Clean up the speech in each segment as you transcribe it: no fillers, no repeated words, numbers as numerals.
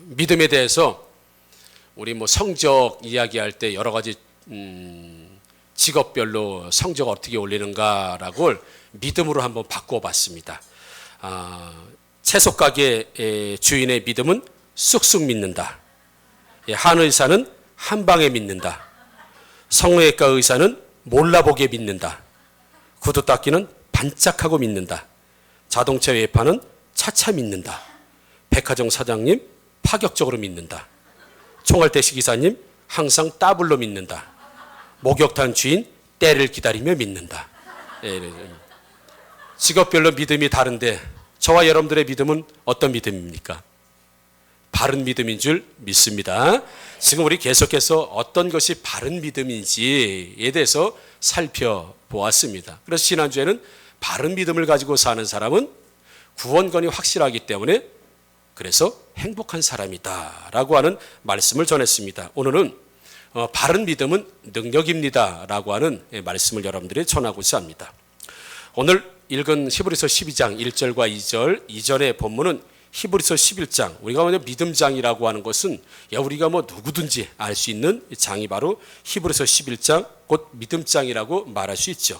믿음에 대해서 우리 성적 이야기할 때 여러 가지 직업별로 성적 어떻게 올리는가라고 믿음으로 한번 바꿔봤습니다. 채소 가게 주인의 믿음은 쑥쑥 믿는다. 한의사는 한 방에 믿는다. 성형외과 의사는 몰라보게 믿는다. 구두 닦기는 반짝하고 믿는다. 자동차 외파는 차차 믿는다. 백화점 사장님 파격적으로 믿는다. 총알대시 기사님 항상 따블로 믿는다. 목욕탕 주인 때를 기다리며 믿는다. 직업별로 믿음이 다른데 저와 여러분들의 믿음은 어떤 믿음입니까? 바른 믿음인 줄 믿습니다. 지금 우리 계속해서 어떤 것이 바른 믿음인지에 대해서 살펴보았습니다. 그래서 지난주에는 바른 믿음을 가지고 사는 사람은 구원권이 확실하기 때문에 그래서 행복한 사람이다 라고 하는 말씀을 전했습니다. 오늘은 바른 믿음은 능력입니다 라고 하는 말씀을 여러분들이 전하고자 합니다. 오늘 읽은 히브리서 12장 1절과 2절 이전의 본문은 히브리서 11장, 우리가 먼저 믿음장이라고 하는 것은 우리가 누구든지 알 수 있는 장이 바로 히브리서 11장, 곧 믿음장이라고 말할 수 있죠.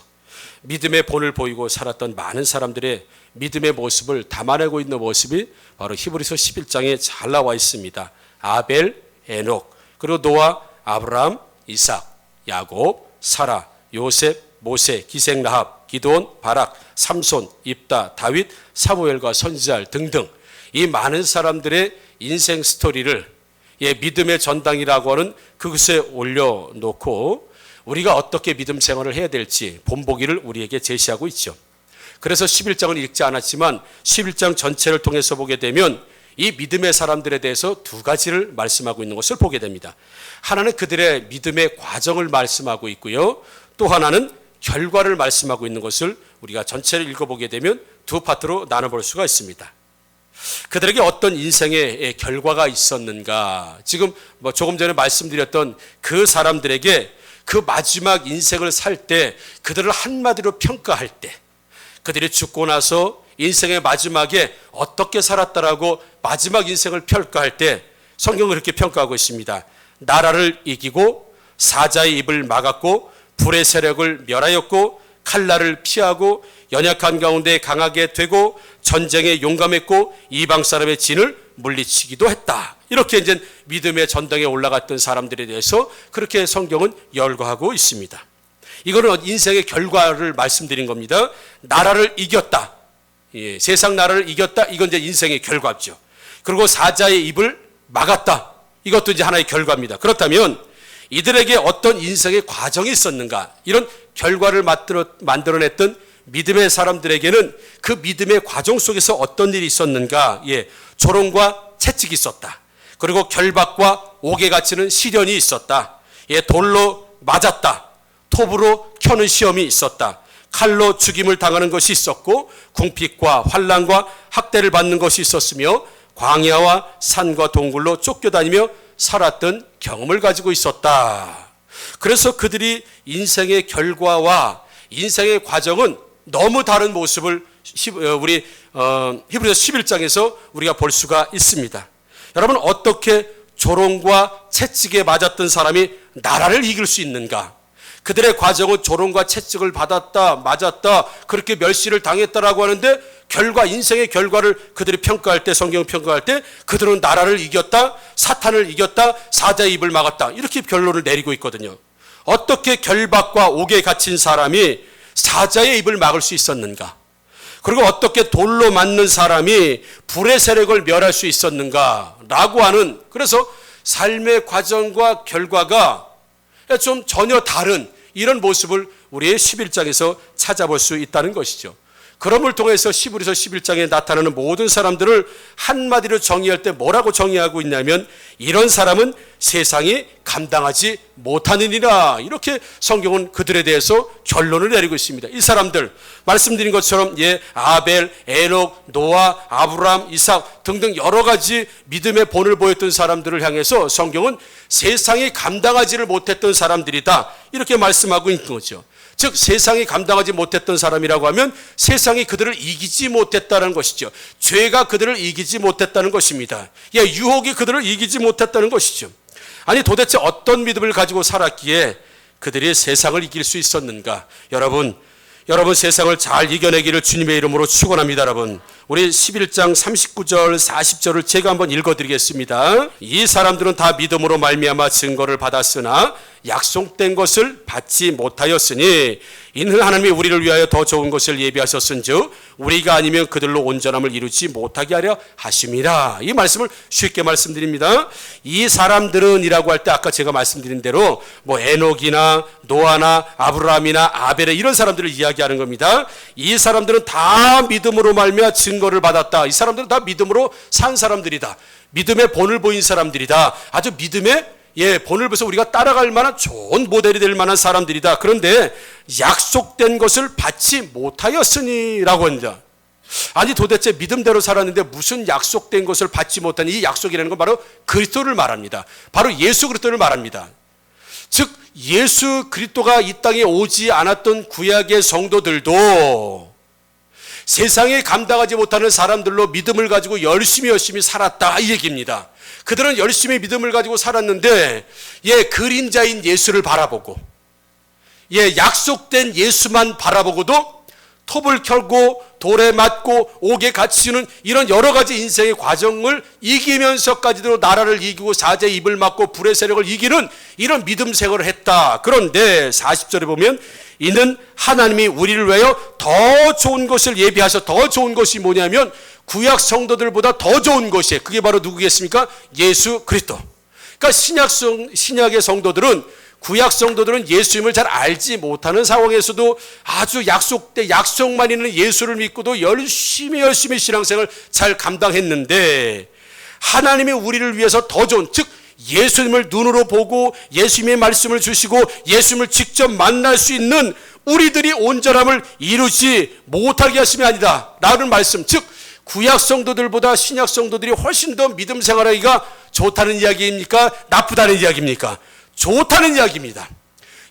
믿음의 본을 보이고 살았던 많은 사람들의 믿음의 모습을 담아내고 있는 모습이 바로 히브리서 11장에 잘 나와 있습니다. 아벨, 에녹, 그리고 노아, 아브라함, 이삭, 야곱, 사라, 요셉, 모세, 기생 라합, 기드온, 바락, 삼손, 입다, 다윗, 사무엘과 선지자 등등 이 많은 사람들의 인생 스토리를 믿음의 전당이라고 하는 그것에 올려놓고 우리가 어떻게 믿음 생활을 해야 될지 본보기를 우리에게 제시하고 있죠. 그래서 11장은 읽지 않았지만 11장 전체를 통해서 보게 되면 이 믿음의 사람들에 대해서 두 가지를 말씀하고 있는 것을 보게 됩니다. 하나는 그들의 믿음의 과정을 말씀하고 있고요. 또 하나는 결과를 말씀하고 있는 것을 우리가 전체를 읽어보게 되면 두 파트로 나눠볼 수가 있습니다. 그들에게 어떤 인생의 결과가 있었는가, 지금 조금 전에 말씀드렸던 그 사람들에게 그 마지막 인생을 살 때 그들을 한마디로 평가할 때 그들이 죽고 나서 인생의 마지막에 어떻게 살았다라고 마지막 인생을 평가할 때 성경은 그렇게 평가하고 있습니다. 나라를 이기고 사자의 입을 막았고 불의 세력을 멸하였고 칼날을 피하고 연약한 가운데 강하게 되고 전쟁에 용감했고 이방 사람의 진을 물리치기도 했다. 이렇게 이제 믿음의 전당에 올라갔던 사람들에 대해서 그렇게 성경은 열거하고 있습니다. 이거는 인생의 결과를 말씀드린 겁니다. 나라를 이겼다. 세상 나라를 이겼다. 이건 이제 인생의 결과죠. 그리고 사자의 입을 막았다. 이것도 이제 하나의 결과입니다. 그렇다면 이들에게 어떤 인생의 과정이 있었는가? 이런 결과를 만들어냈던 믿음의 사람들에게는 그 믿음의 과정 속에서 어떤 일이 있었는가? 조롱과 채찍이 있었다. 그리고 결박과 옥에 갇히는 시련이 있었다. 돌로 맞았다. 톱으로 켜는 시험이 있었다. 칼로 죽임을 당하는 것이 있었고 궁핍과 환난과 학대를 받는 것이 있었으며 광야와 산과 동굴로 쫓겨다니며 살았던 경험을 가지고 있었다. 그래서 그들이 인생의 결과와 인생의 과정은 너무 다른 모습을 우리 히브리서 11장에서 우리가 볼 수가 있습니다. 여러분, 어떻게 조롱과 채찍에 맞았던 사람이 나라를 이길 수 있는가? 그들의 과정은 조롱과 채찍을 받았다, 맞았다, 그렇게 멸시를 당했다라고 하는데 인생의 결과를 그들이 평가할 때, 성경 평가할 때 그들은 나라를 이겼다, 사탄을 이겼다, 사자의 입을 막았다, 이렇게 결론을 내리고 있거든요. 어떻게 결박과 옥에 갇힌 사람이 사자의 입을 막을 수 있었는가? 그리고 어떻게 돌로 맞는 사람이 불의 세력을 멸할 수 있었는가? 라고 하는, 그래서 삶의 과정과 결과가 좀 전혀 다른 이런 모습을 우리의 11장에서 찾아볼 수 있다는 것이죠. 그럼을 통해서 히브리서 11장에 나타나는 모든 사람들을 한마디로 정의할 때 뭐라고 정의하고 있냐면 이런 사람은 세상이 감당하지 못하느니라, 이렇게 성경은 그들에 대해서 결론을 내리고 있습니다. 이 사람들 말씀드린 것처럼 아벨, 에녹, 노아, 아브라함, 이삭 등등 여러 가지 믿음의 본을 보였던 사람들을 향해서 성경은 세상이 감당하지를 못했던 사람들이다, 이렇게 말씀하고 있는 거죠. 즉 세상이 감당하지 못했던 사람이라고 하면 세상이 그들을 이기지 못했다는 것이죠. 죄가 그들을 이기지 못했다는 것입니다. 유혹이 그들을 이기지 못했다는 것이죠. 아니 도대체 어떤 믿음을 가지고 살았기에 그들이 세상을 이길 수 있었는가? 여러분 세상을 잘 이겨내기를 주님의 이름으로 축원합니다. 여러분 우리 11장 39절 40절을 제가 한번 읽어드리겠습니다. 이 사람들은 다 믿음으로 말미암아 증거를 받았으나 약속된 것을 받지 못하였으니 이는 하나님이 우리를 위하여 더 좋은 것을 예비하셨은즉 우리가 아니면 그들로 온전함을 이루지 못하게 하려 하심이라. 이 말씀을 쉽게 말씀드립니다. 이 사람들은 이라고 할 때 아까 제가 말씀드린 대로 뭐 에녹이나 노아나 아브라함이나 아벨의 이런 사람들을 이야기하는 겁니다. 이 사람들은 다 믿음으로 말미암아 증거를 받았다. 이 사람들은 다 믿음으로 산 사람들이다. 믿음의 본을 보인 사람들이다. 아주 믿음의 본을 보서 우리가 따라갈 만한 좋은 모델이 될 만한 사람들이다. 그런데 약속된 것을 받지 못하였으니라고 합니다. 아니 도대체 믿음대로 살았는데 무슨 약속된 것을 받지 못한 이 약속이라는 건 바로 그리스도를 말합니다. 바로 예수 그리스도를 말합니다. 즉 예수 그리스도가 이 땅에 오지 않았던 구약의 성도들도 세상에 감당하지 못하는 사람들로 믿음을 가지고 열심히 살았다 이 얘기입니다. 그들은 열심히 믿음을 가지고 살았는데 그림자인 예수를 바라보고 약속된 예수만 바라보고도 톱을 켜고 돌에 맞고 옥에 갇히는 이런 여러 가지 인생의 과정을 이기면서까지도 나라를 이기고 사제의 입을 막고 불의 세력을 이기는 이런 믿음 생활을 했다. 그런데 40절에 보면 이는 하나님이 우리를 위하여 더 좋은 것을 예비하셔. 더 좋은 것이 뭐냐면 구약 성도들보다 더 좋은 것이에요. 그게 바로 누구겠습니까? 예수 그리스도. 그러니까 신약의 성도들은 구약 성도들은 예수님을 잘 알지 못하는 상황에서도 아주 약속만 있는 예수를 믿고도 열심히 신앙생활을 잘 감당했는데 하나님이 우리를 위해서 더 좋은 즉 예수님을 눈으로 보고 예수님의 말씀을 주시고 예수님을 직접 만날 수 있는 우리들이 온전함을 이루지 못하게 하심이 아니다 라는 말씀. 즉 구약 성도들보다 신약 성도들이 훨씬 더 믿음 생활하기가 좋다는 이야기입니까? 나쁘다는 이야기입니까? 좋다는 이야기입니다.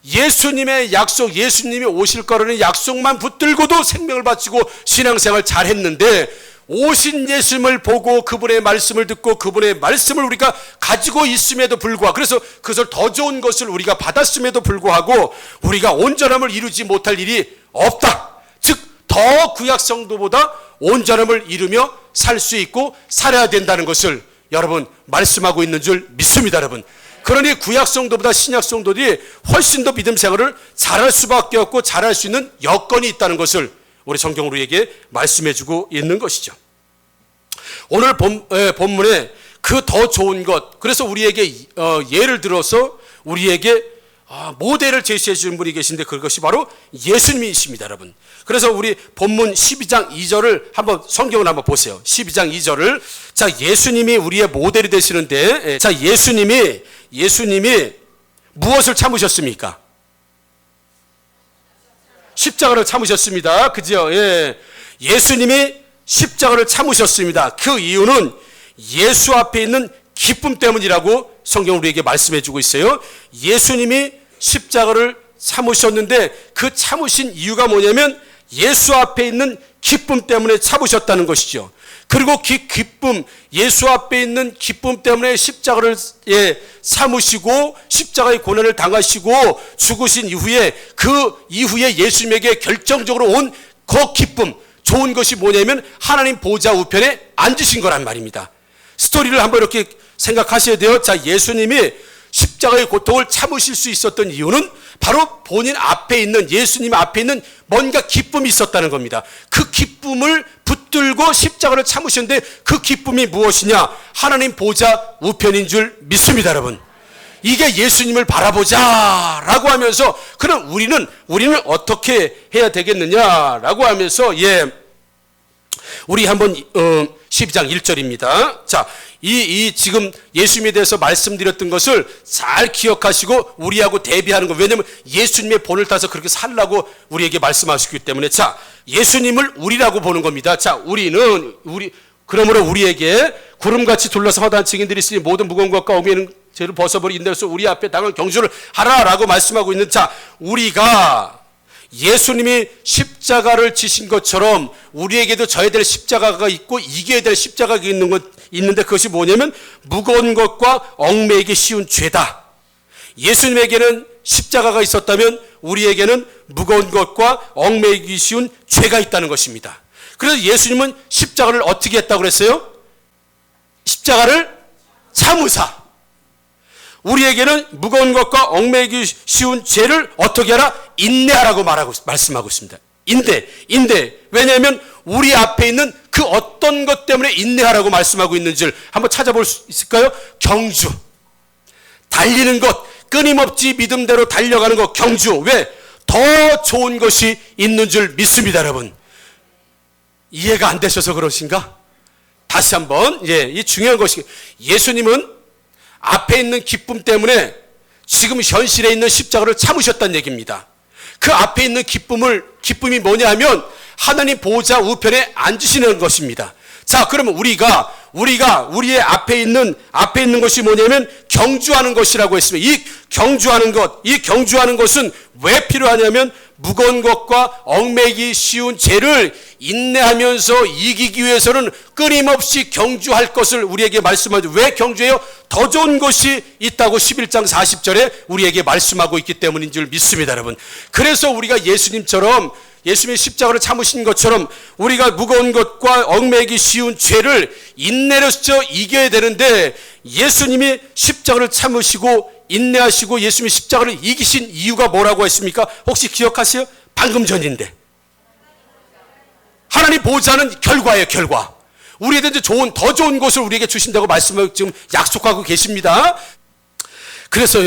예수님의 약속, 예수님이 오실 거라는 약속만 붙들고도 생명을 바치고 신앙생활 잘했는데 오신 예수님을 보고 그분의 말씀을 듣고 그분의 말씀을 우리가 가지고 있음에도 불구하고 그래서 그것을 더 좋은 것을 우리가 받았음에도 불구하고 우리가 온전함을 이루지 못할 일이 없다. 즉 더 구약 성도보다 온전함을 이루며 살 수 있고 살아야 된다는 것을 여러분 말씀하고 있는 줄 믿습니다. 여러분 그러니 구약 성도보다 신약 성도들이 훨씬 더 믿음 생활을 잘할 수밖에 없고 잘할 수 있는 여건이 있다는 것을 우리 성경으로 우리에게 말씀해주고 있는 것이죠. 오늘 본문에 그 더 좋은 것 그래서 우리에게 예를 들어서 우리에게 모델을 제시해 주는 분이 계신데 그것이 바로 예수님이십니다. 여러분 그래서 우리 본문 12장 2절을 한번 성경을 한번 보세요. 12장 2절을 자 예수님이 우리의 모델이 되시는데 자 예수님이 무엇을 참으셨습니까? 십자가를 참으셨습니다. 그죠? 예수님이 십자가를 참으셨습니다. 그 이유는 예수 앞에 있는 기쁨 때문이라고 성경은 우리에게 말씀해 주고 있어요. 예수님이 십자가를 참으셨는데 그 참으신 이유가 뭐냐면 예수 앞에 있는 기쁨 때문에 참으셨다는 것이죠. 그리고 그 기쁨, 예수 앞에 있는 기쁨 때문에 십자가를 참으시고 십자가의 고난을 당하시고 죽으신 이후에 그 이후에 예수님에게 결정적으로 온 그 기쁨, 좋은 것이 뭐냐면 하나님 보좌 우편에 앉으신 거란 말입니다. 스토리를 한번 이렇게 생각하셔야 돼요. 자, 예수님이 십자가의 고통을 참으실 수 있었던 이유는 바로 본인 앞에 있는 예수님 앞에 있는 뭔가 기쁨이 있었다는 겁니다. 그 기쁨을 붙들고 십자가를 참으셨는데 그 기쁨이 무엇이냐? 하나님 보좌 우편인 줄 믿습니다, 여러분. 이게 예수님을 바라보자 라고 하면서 그럼 우리는 어떻게 해야 되겠느냐라고 하면서 우리 한번 12장 1절입니다. 자, 이 지금 예수님에 대해서 말씀드렸던 것을 잘 기억하시고 우리하고 대비하는 거. 왜냐하면 예수님의 본을 따서 그렇게 살라고 우리에게 말씀하셨기 때문에 자, 예수님을 우리라고 보는 겁니다. 자, 그러므로 우리에게 구름같이 둘러서 허다한 증인들이 있으니 모든 무거운 것과 오매는 죄를 벗어버리 인내로서 우리 앞에 당한 경주를 하라라고 말씀하고 있는 자, 우리가 예수님이 십자가를 지신 것처럼 우리에게도 져야 될 십자가가 있고 이겨야 될 십자가가 있는데 그것이 뭐냐면 무거운 것과 얽매이기 쉬운 죄다. 예수님에게는 십자가가 있었다면 우리에게는 무거운 것과 얽매이기 쉬운 죄가 있다는 것입니다. 그래서 예수님은 십자가를 어떻게 했다고 그랬어요? 십자가를 참으사. 우리에게는 무거운 것과 얽매이기 쉬운 죄를 어떻게 하라? 인내하라고 말씀하고 있습니다. 인내. 왜냐하면 우리 앞에 있는 그 어떤 것 때문에 인내하라고 말씀하고 있는지를 한번 찾아볼 수 있을까요? 경주. 달리는 것, 끊임없이 믿음대로 달려가는 것, 경주. 왜? 더 좋은 것이 있는 줄 믿습니다, 여러분. 이해가 안 되셔서 그러신가? 다시 한번, 이 중요한 것이, 예수님은 앞에 있는 기쁨 때문에 지금 현실에 있는 십자가를 참으셨다는 얘기입니다. 그 앞에 있는 기쁨이 뭐냐 하면 하나님 보호자 우편에 앉으시는 것입니다. 자, 그러면 우리가 우리의 앞에 있는 것이 뭐냐면 경주하는 것이라고 했습니다. 이 경주하는 것은 왜 필요하냐면 무거운 것과 얽매이기 쉬운 죄를 인내하면서 이기기 위해서는 끊임없이 경주할 것을 우리에게 말씀하죠. 왜 경주해요? 더 좋은 것이 있다고 11장 40절에 우리에게 말씀하고 있기 때문인 줄 믿습니다, 여러분. 그래서 우리가 예수님이 십자가를 참으신 것처럼 우리가 무거운 것과 얽매이기 쉬운 죄를 인내로서 이겨야 되는데, 예수님이 십자가를 참으시고 인내하시고 예수님이 십자가를 이기신 이유가 뭐라고 했습니까? 혹시 기억하세요? 방금 전인데. 하나님 보호자는 결과예요, 결과. 우리에게 더 좋은 것을 우리에게 주신다고 말씀을 지금 약속하고 계십니다. 그래서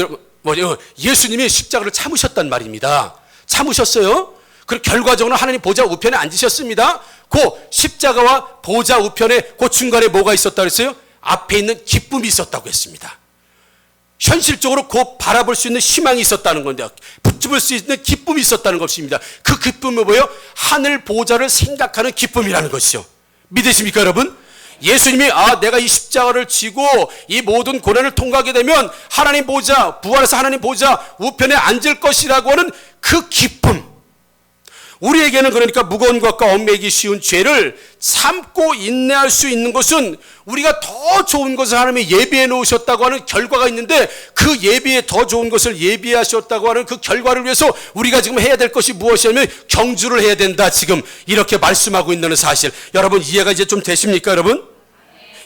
예수님이 십자가를 참으셨단 말입니다. 참으셨어요. 그리고 결과적으로 하나님 보호자 우편에 앉으셨습니다. 그 십자가와 보호자 우편에 그 중간에 뭐가 있었다고 했어요? 앞에 있는 기쁨이 있었다고 했습니다. 현실적으로 곧 바라볼 수 있는 희망이 있었다는 건데, 붙잡을 수 있는 기쁨이 있었다는 것입니다. 그 기쁨은 뭐예요? 하늘 보호자를 생각하는 기쁨이라는 것이죠. 믿으십니까, 여러분? 예수님이 내가 이 십자가를 지고 이 모든 고난을 통과하게 되면 하나님 보호자, 부활해서 하나님 보호자 우편에 앉을 것이라고 하는 그 기쁨. 우리에게는 그러니까 무거운 것과 얽매이기 쉬운 죄를 참고 인내할 수 있는 것은 우리가 더 좋은 것을 하나님이 예비해 놓으셨다고 하는 결과가 있는데, 그 예비에 더 좋은 것을 예비하셨다고 하는 그 결과를 위해서 우리가 지금 해야 될 것이 무엇이냐면 경주를 해야 된다, 지금 이렇게 말씀하고 있는 사실. 여러분 이해가 이제 좀 되십니까, 여러분?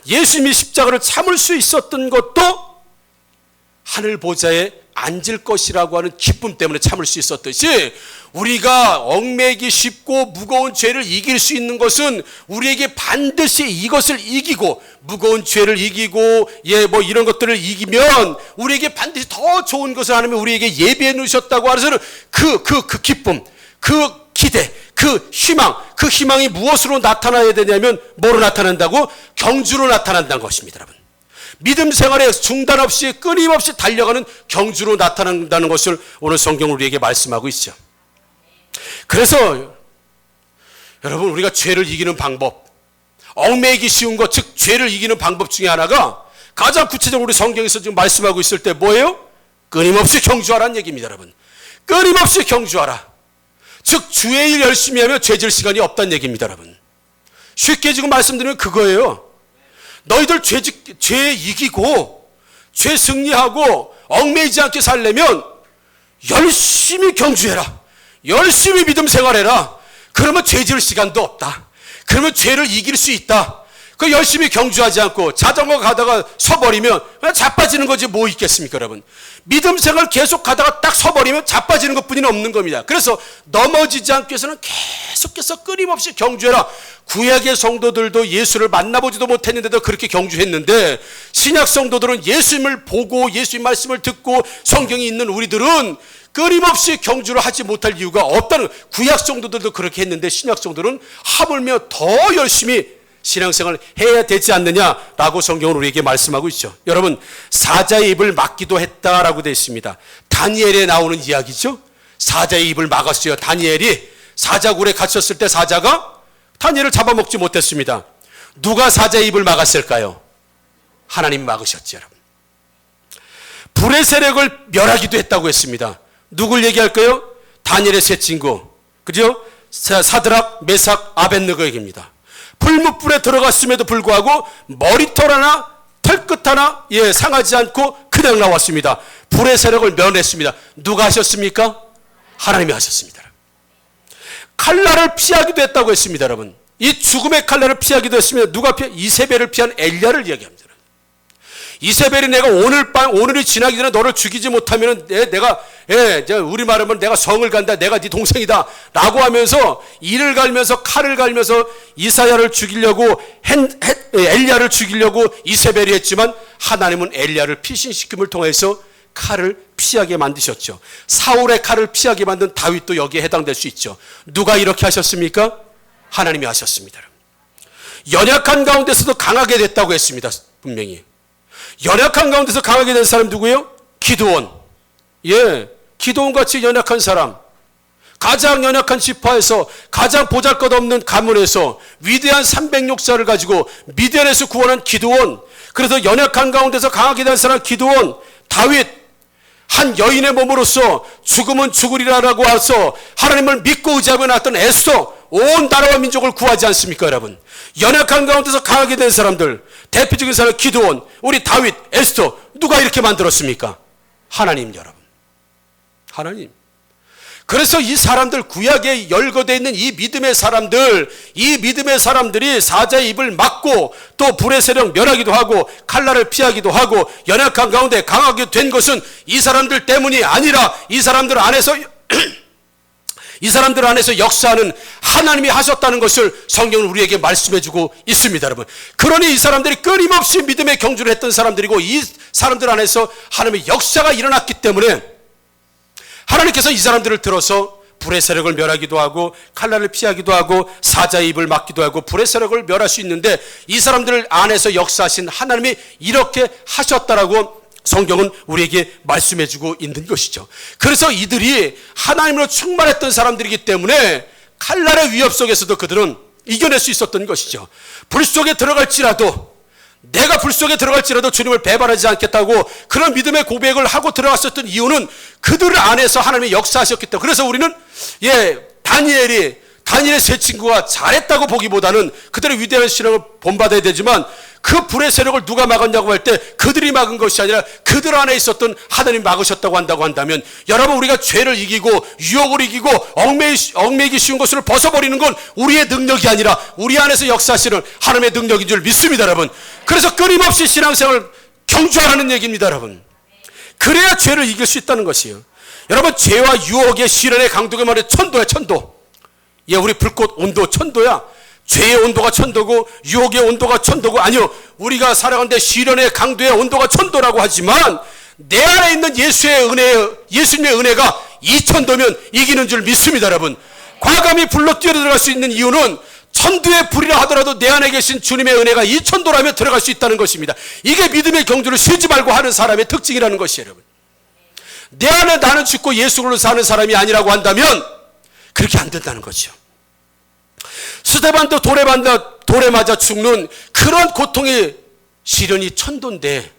예수님이 십자가를 참을 수 있었던 것도 하늘 보좌에 앉을 것이라고 하는 기쁨 때문에 참을 수 있었듯이, 우리가 얽매이기 쉽고 무거운 죄를 이길 수 있는 것은 우리에게 반드시 이것을 이기고, 무거운 죄를 이기고 이런 것들을 이기면 우리에게 반드시 더 좋은 것을 하나님이 우리에게 예비해 놓으셨다고 하는 그 기쁨, 그 기대, 그 희망이 무엇으로 나타나야 되냐면 뭐로 나타난다고? 경주로 나타난다는 것입니다, 여러분. 믿음 생활에 중단 없이 끊임없이 달려가는 경주로 나타난다는 것을 오늘 성경은 우리에게 말씀하고 있죠. 그래서 여러분, 우리가 죄를 이기는 방법, 얽매이기 쉬운 것, 즉 죄를 이기는 방법 중에 하나가 가장 구체적으로 우리 성경에서 지금 말씀하고 있을 때 뭐예요? 끊임없이 경주하라는 얘기입니다, 여러분. 끊임없이 경주하라. 즉 주의 일 열심히 하면 죄질 시간이 없다는 얘기입니다, 여러분. 쉽게 지금 말씀드리면 그거예요. 너희들 죄 이기고 죄 승리하고 얽매이지 않게 살려면 열심히 경주해라. 열심히 믿음 생활해라. 그러면 죄 지을 시간도 없다. 그러면 죄를 이길 수 있다. 그 열심히 경주하지 않고 자전거 가다가 서버리면 그냥 자빠지는 거지 뭐 있겠습니까, 여러분? 믿음 생활 계속 가다가 딱 서버리면 자빠지는 것뿐이 없는 겁니다. 그래서 넘어지지 않기 위해서는 계속해서 끊임없이 경주해라. 구약의 성도들도 예수를 만나보지도 못했는데도 그렇게 경주했는데, 신약 성도들은 예수님을 보고 예수님 말씀을 듣고 성경이 있는 우리들은 끊임없이 경주를 하지 못할 이유가 없다는, 구약 성도들도 그렇게 했는데 신약 성도들은 하물며 더 열심히 신앙생활을 해야 되지 않느냐라고 성경은 우리에게 말씀하고 있죠. 여러분, 사자의 입을 막기도 했다라고 되어 있습니다. 다니엘에 나오는 이야기죠. 사자의 입을 막았어요. 다니엘이 사자굴에 갇혔을 때 사자가 다니엘을 잡아먹지 못했습니다. 누가 사자의 입을 막았을까요? 하나님 막으셨죠, 여러분. 불의 세력을 멸하기도 했다고 했습니다. 누굴 얘기할까요? 다니엘의 세 친구, 그죠? 사드락, 메삭, 아벳느고에게입니다. 불뭇불에 들어갔음에도 불구하고 머리털 하나, 털끝 하나 상하지 않고 그냥 나왔습니다. 불의 세력을 면했습니다. 누가 하셨습니까? 하나님이 하셨습니다. 칼날을 피하기도 했다고 했습니다. 여러분, 이 죽음의 칼날을 피하기도 했습니다. 누가 이세벨을 피한 엘리야를 이야기합니다. 이세벨이 내가 오늘이 지나기 전에 너를 죽이지 못하면 내가 우리 말하면 내가 성을 간다, 내가 네 동생이다 라고 하면서 이를 갈면서 칼을 갈면서 이사야를 죽이려고 엘리야를 죽이려고 이세벨이 했지만 하나님은 엘리야를 피신시킴을 통해서 칼을 피하게 만드셨죠. 사울의 칼을 피하게 만든 다윗도 여기에 해당될 수 있죠. 누가 이렇게 하셨습니까? 하나님이 하셨습니다. 연약한 가운데서도 강하게 됐다고 했습니다. 분명히 연약한 가운데서 강하게 된 사람 누구예요? 기드온. 기드온같이 연약한 사람, 가장 연약한 지파에서 가장 보잘것없는 가문에서 위대한 300역사를 가지고 미디안에서 구원한 기드온. 그래서 연약한 가운데서 강하게 된 사람 기드온, 다윗, 한 여인의 몸으로서 죽으면 죽으리라라고 해서 하나님을 믿고 의지하고 나왔던 에스더, 온 나라와 민족을 구하지 않습니까, 여러분? 연약한 가운데서 강하게 된 사람들, 대표적인 사람 기드온, 우리 다윗, 에스더, 누가 이렇게 만들었습니까? 하나님, 여러분. 하나님. 그래서 이 사람들, 구약에 열거되어 있는 이 믿음의 사람들이 사자의 입을 막고 또 불의 세력 멸하기도 하고 칼날을 피하기도 하고 연약한 가운데 강하게 된 것은 이 사람들 때문이 아니라 이 사람들 안에서 역사하는 하나님이 하셨다는 것을 성경은 우리에게 말씀해주고 있습니다, 여러분. 그러니 이 사람들이 끊임없이 믿음의 경주를 했던 사람들이고 이 사람들 안에서 하나님의 역사가 일어났기 때문에 하나님께서 이 사람들을 들어서 불의 세력을 멸하기도 하고 칼날을 피하기도 하고 사자의 입을 막기도 하고 불의 세력을 멸할 수 있는데 이 사람들 안에서 역사하신 하나님이 이렇게 하셨다라고 성경은 우리에게 말씀해주고 있는 것이죠. 그래서 이들이 하나님으로 충만했던 사람들이기 때문에 칼날의 위협 속에서도 그들은 이겨낼 수 있었던 것이죠. 불 속에 들어갈지라도 내가 불 속에 들어갈지라도 주님을 배반하지 않겠다고 그런 믿음의 고백을 하고 들어갔었던 이유는 그들 안에서 하나님이 역사하셨기 때문에. 그래서 우리는 다니엘의 세 친구가 잘했다고 보기보다는 그들의 위대한 신앙을 본받아야 되지만 그 불의 세력을 누가 막았냐고 할 때 그들이 막은 것이 아니라 그들 안에 있었던 하나님이 막으셨다고 한다고 한다면, 여러분, 우리가 죄를 이기고 유혹을 이기고 얽매이기 쉬운 것을 벗어버리는 건 우리의 능력이 아니라 우리 안에서 역사하시는 하나님의 능력인 줄 믿습니다, 여러분. 그래서 끊임없이 신앙생활을 경주하라는 얘기입니다, 여러분. 그래야 죄를 이길 수 있다는 것이에요. 여러분, 죄와 유혹의 시련의 강도가 말해 천도야, 천도. 우리 불꽃 온도 천도야. 죄의 온도가 천도고 유혹의 온도가 천도고, 아니요, 우리가 살아가는데 시련의 강도의 온도가 천도라고 하지만 내 안에 있는 예수님의 은혜가 2000도면 이기는 줄 믿습니다, 여러분. 과감히 불로 뛰어들어갈 수 있는 이유는 천도의 불이라 하더라도 내 안에 계신 주님의 은혜가 2000도라면 들어갈 수 있다는 것입니다. 이게 믿음의 경주를 쉬지 말고 하는 사람의 특징이라는 것이에요, 여러분. 내 안에 나는 죽고 예수로 사는 사람이 아니라고 한다면 그렇게 안 된다는 거죠. 스데반도 돌에 맞아 죽는 그런 고통의 시련이 천도인데,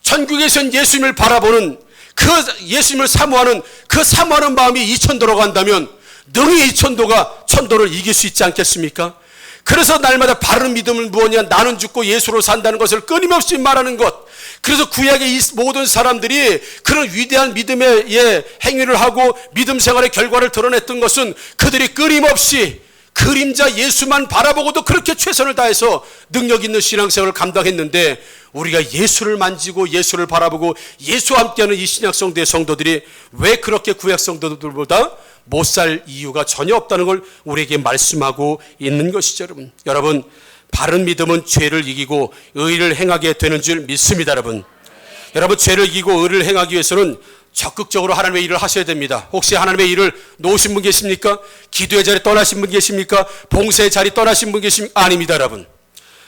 천국에선 예수님을 바라보는 그 예수님을 사모하는 그 사모하는 마음이 2000도라고 한다면 능히 2000도가 천도를 이길 수 있지 않겠습니까? 그래서 날마다 바른 믿음은 무엇이냐, 나는 죽고 예수로 산다는 것을 끊임없이 말하는 것. 그래서 구약의 이 모든 사람들이 그런 위대한 믿음의 행위를 하고 믿음 생활의 결과를 드러냈던 것은 그들이 끊임없이 그림자 예수만 바라보고도 그렇게 최선을 다해서 능력 있는 신앙생활을 감당했는데, 우리가 예수를 만지고 예수를 바라보고 예수와 함께하는 이 신약성도의 성도들이 왜 그렇게 구약 성도들보다 못 살 이유가 전혀 없다는 걸 우리에게 말씀하고 있는 것이죠, 여러분. 바른 믿음은 죄를 이기고 의를 행하게 되는 줄 믿습니다, 여러분. 죄를 이기고 의를 행하기 위해서는 적극적으로 하나님의 일을 하셔야 됩니다. 혹시 하나님의 일을 놓으신 분 계십니까? 기도의 자리 떠나신 분 계십니까? 봉사의 자리 떠나신 분 계십니까? 아닙니다, 여러분.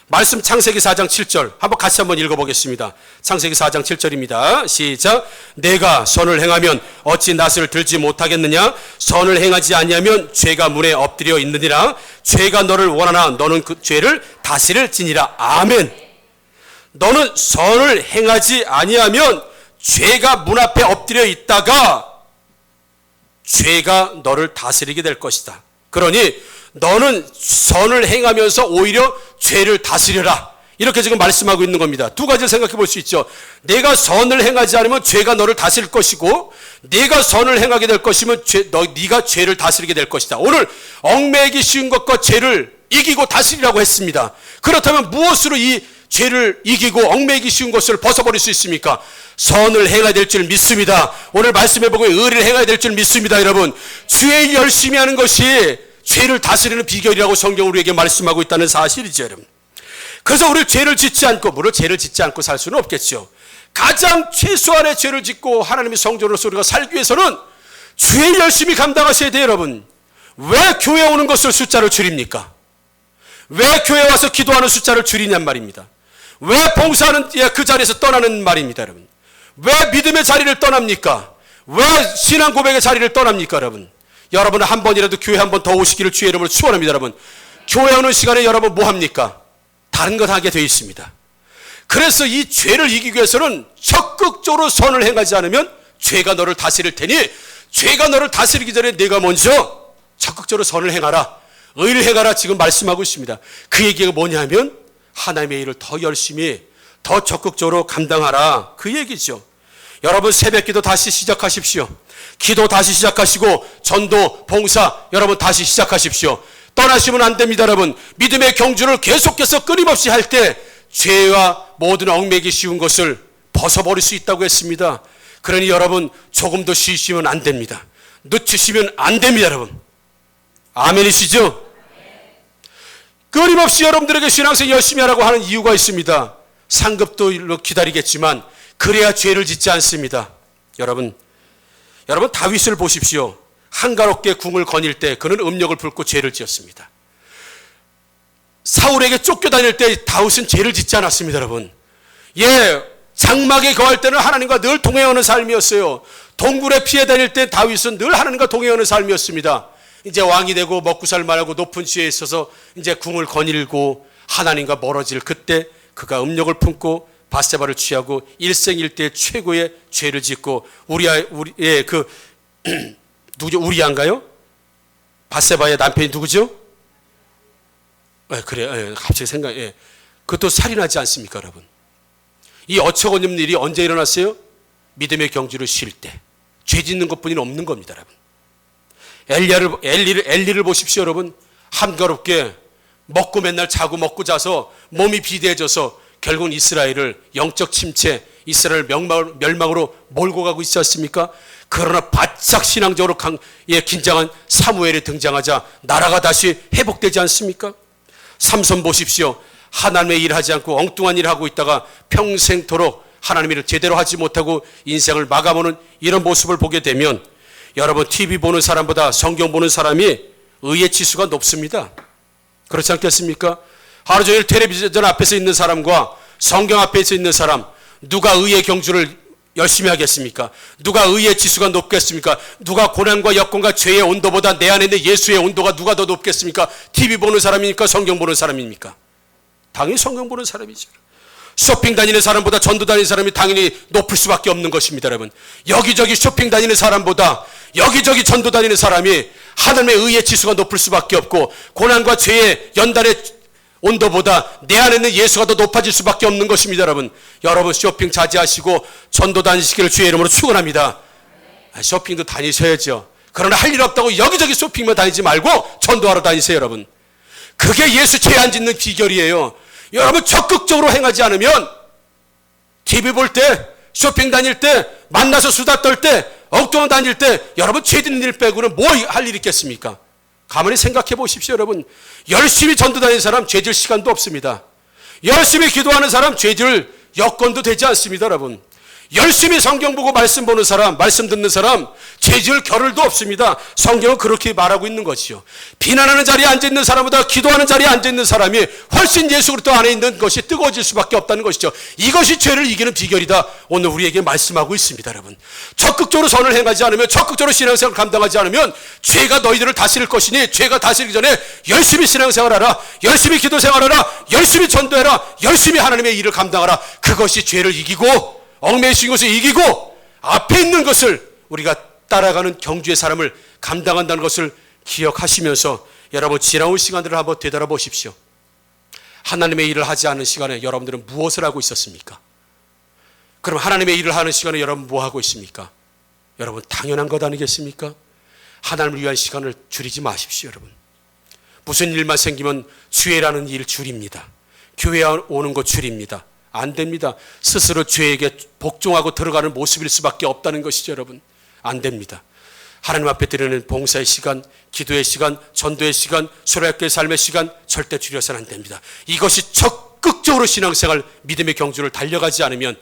말씀 창세기 4장 7절 같이 한번 읽어보겠습니다. 창세기 4장 7절입니다. 시작. 내가 선을 행하면 어찌 낫을 들지 못하겠느냐? 선을 행하지 아니하면 죄가 문에 엎드려 있느니라. 죄가 너를 원하나 너는 그 죄를 다스릴지니라. 아멘. 너는 선을 행하지 아니하면 죄가 문 앞에 엎드려 있다가 죄가 너를 다스리게 될 것이다. 그러니 너는 선을 행하면서 오히려 죄를 다스려라. 이렇게 지금 말씀하고 있는 겁니다. 두 가지를 생각해 볼 수 있죠. 내가 선을 행하지 않으면 죄가 너를 다스릴 것이고, 네가 선을 행하게 될 것이면 네가 죄를 다스리게 될 것이다. 오늘 얽매이기 쉬운 것과 죄를 이기고 다스리라고 했습니다. 그렇다면 무엇으로 이 죄를 이기고 얽매이기 쉬운 것을 벗어버릴 수 있습니까? 선을 행해야 될 줄 믿습니다. 오늘 말씀해 보고 의를 행해야 될 줄 믿습니다. 여러분, 죄 열심히 하는 것이 죄를 다스리는 비결이라고 성경 우리에게 말씀하고 있다는 사실이죠. 여러분, 그래서 우리 죄를 짓지 않고, 물론 죄를 짓지 않고 살 수는 없겠죠. 가장 최소한의 죄를 짓고 하나님의 성전으로서 우리가 살기 위해서는 죄 열심히 감당하셔야 돼요. 여러분, 왜 교회 오는 것을 숫자를 줄입니까? 왜 교회 와서 기도하는 숫자를 줄이냔 말입니다. 왜 봉사하는 그 자리에서 떠나는 말입니다. 여러분, 왜 믿음의 자리를 떠납니까? 왜 신앙 고백의 자리를 떠납니까? 여러분 한 번이라도 교회 한 번 더 오시기를 주의 이름으로 축원합니다. 여러분, 교회 오는 시간에 여러분 뭐 합니까? 다른 것 하게 되어 있습니다. 그래서 이 죄를 이기기 위해서는 적극적으로 선을 행하지 않으면 죄가 너를 다스릴 테니, 죄가 너를 다스리기 전에 내가 먼저 적극적으로 선을 행하라, 의를 행하라 지금 말씀하고 있습니다. 그 얘기가 뭐냐면 하나님의 일을 더 열심히 더 적극적으로 감당하라, 그 얘기죠. 여러분, 새벽기도 다시 시작하십시오. 기도 다시 시작하시고 전도, 봉사 여러분 다시 시작하십시오. 떠나시면 안 됩니다. 여러분, 믿음의 경주를 계속해서 끊임없이 할 때 죄와 모든 얽매기 쉬운 것을 벗어버릴 수 있다고 했습니다. 그러니 여러분, 조금도 쉬시면 안 됩니다. 늦추시면 안 됩니다. 여러분, 아멘이시죠? 끊임없이 여러분들에게 신앙생활 열심히 하라고 하는 이유가 있습니다. 상급도 기다리겠지만 그래야 죄를 짓지 않습니다. 여러분 다윗을 보십시오. 한가롭게 궁을 거닐 때 그는 음력을 붉고 죄를 지었습니다. 사울에게 쫓겨다닐 때 다윗은 죄를 짓지 않았습니다. 여러분, 장막에 거할 때는 하나님과 늘 동행하는 삶이었어요. 동굴에 피해 다닐 때 다윗은 늘 하나님과 동행하는 삶이었습니다. 이제 왕이 되고 먹고 살만하고 높은 지에 있어서 이제 궁을 거닐고 하나님과 멀어질 그때 그가 음력을 품고 바세바를 취하고 일생일대 최고의 죄를 짓고 누구죠? 우리야인가요? 바세바의 남편이 누구죠? 갑자기 그것도 살인하지 않습니까, 여러분? 이 어처구니없는 일이 언제 일어났어요? 믿음의 경주를 쉴 때. 죄 짓는 것뿐이 없는 겁니다, 여러분. 엘리를 보십시오, 여러분. 한가롭게 먹고 맨날 자고 먹고 자서 몸이 비대해져서 결국은 이스라엘을 영적 침체, 이스라엘 멸망으로 몰고 가고 있지 않습니까? 그러나 바짝 신앙적으로 긴장한 사무엘이 등장하자 나라가 다시 회복되지 않습니까? 삼손 보십시오. 하나님의 일을 하지 않고 엉뚱한 일을 하고 있다가 평생토록 하나님의 일을 제대로 하지 못하고 인생을 마감하는 이런 모습을 보게 되면 여러분, TV 보는 사람보다 성경 보는 사람이 의의 지수가 높습니다. 그렇지 않겠습니까? 하루 종일 텔레비전 앞에서 있는 사람과 성경 앞에서 있는 사람, 누가 의의 경주를 열심히 하겠습니까? 누가 의의 지수가 높겠습니까? 누가 고난과 역경과 죄의 온도보다 내 안에 있는 예수의 온도가 누가 더 높겠습니까? TV 보는 사람입니까? 성경 보는 사람입니까? 당연히 성경 보는 사람이죠. 쇼핑 다니는 사람보다 전도 다니는 사람이 당연히 높을 수밖에 없는 것입니다. 여러분, 여기저기 쇼핑 다니는 사람보다 여기저기 전도 다니는 사람이 하나님의 의의 지수가 높을 수밖에 없고, 고난과 죄의 연단의 온도보다 내 안에 있는 예수가 더 높아질 수밖에 없는 것입니다. 여러분 쇼핑 자제하시고 전도 다니시기를 주의 이름으로 축원합니다. 쇼핑도 다니셔야죠. 그러나 할 일 없다고 여기저기 쇼핑만 다니지 말고 전도하러 다니세요. 여러분, 그게 예수 죄 안 짓는 비결이에요. 여러분, 적극적으로 행하지 않으면 TV 볼 때, 쇼핑 다닐 때, 만나서 수다 떨 때, 엉뚱한 다닐 때 여러분 죄 짓는 일 빼고는 뭐 할 일 있겠습니까? 가만히 생각해 보십시오. 여러분, 열심히 전도 다니는 사람 죄질 시간도 없습니다. 열심히 기도하는 사람 죄질 여건도 되지 않습니다. 여러분, 열심히 성경 보고 말씀 보는 사람, 말씀 듣는 사람 죄질 겨를도 없습니다. 성경은 그렇게 말하고 있는 것이요. 비난하는 자리에 앉아있는 사람보다 기도하는 자리에 앉아있는 사람이 훨씬 예수 그리스도 안에 있는 것이 뜨거워질 수밖에 없다는 것이죠. 이것이 죄를 이기는 비결이다, 오늘 우리에게 말씀하고 있습니다. 여러분, 적극적으로 선을 행하지 않으면, 적극적으로 신앙생활을 감당하지 않으면 죄가 너희들을 다스릴 것이니, 죄가 다스리기 전에 열심히 신앙생활하라, 열심히 기도생활하라, 열심히 전도해라, 열심히 하나님의 일을 감당하라. 그것이 죄를 이기고 얽매이신 것을 이기고 앞에 있는 것을 우리가 따라가는 경주의 사람을 감당한다는 것을 기억하시면서 여러분 지나온 시간들을 한번 되돌아보십시오. 하나님의 일을 하지 않은 시간에 여러분들은 무엇을 하고 있었습니까? 그럼 하나님의 일을 하는 시간에 여러분 뭐 하고 있습니까? 여러분 당연한 것 아니겠습니까? 하나님을 위한 시간을 줄이지 마십시오. 여러분 무슨 일만 생기면 주애라는 일 줄입니다. 교회 오는 거 줄입니다. 안 됩니다. 스스로 죄에게 복종하고 들어가는 모습일 수밖에 없다는 것이죠. 여러분 안 됩니다. 하나님 앞에 드리는 봉사의 시간, 기도의 시간, 전도의 시간, 수료학교의 삶의 시간 절대 줄여서는 안 됩니다. 이것이 적극적으로 신앙생활, 믿음의 경주를 달려가지 않으면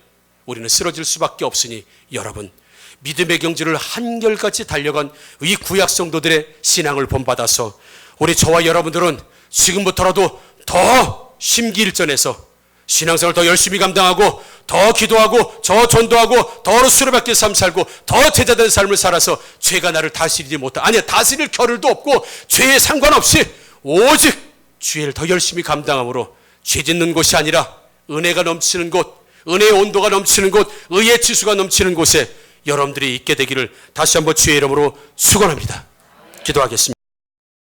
우리는 쓰러질 수밖에 없으니 여러분 믿음의 경주를 한결같이 달려간 이 구약 성도들의 신앙을 본받아서 우리 저와 여러분들은 지금부터라도 더 심기일전해서 신앙생활을 더 열심히 감당하고 더 기도하고 더 전도하고 더 수료받기 삶 살고 더 제자된 삶을 살아서 죄가 나를 다스리지 못하 아니 다스릴 겨를도 없고 죄에 상관없이 오직 죄를 더 열심히 감당함으로 죄 짓는 곳이 아니라 은혜가 넘치는 곳, 은혜의 온도가 넘치는 곳, 의의 지수가 넘치는 곳에 여러분들이 있게 되기를 다시 한번 주의 이름으로 축원합니다. 기도하겠습니다.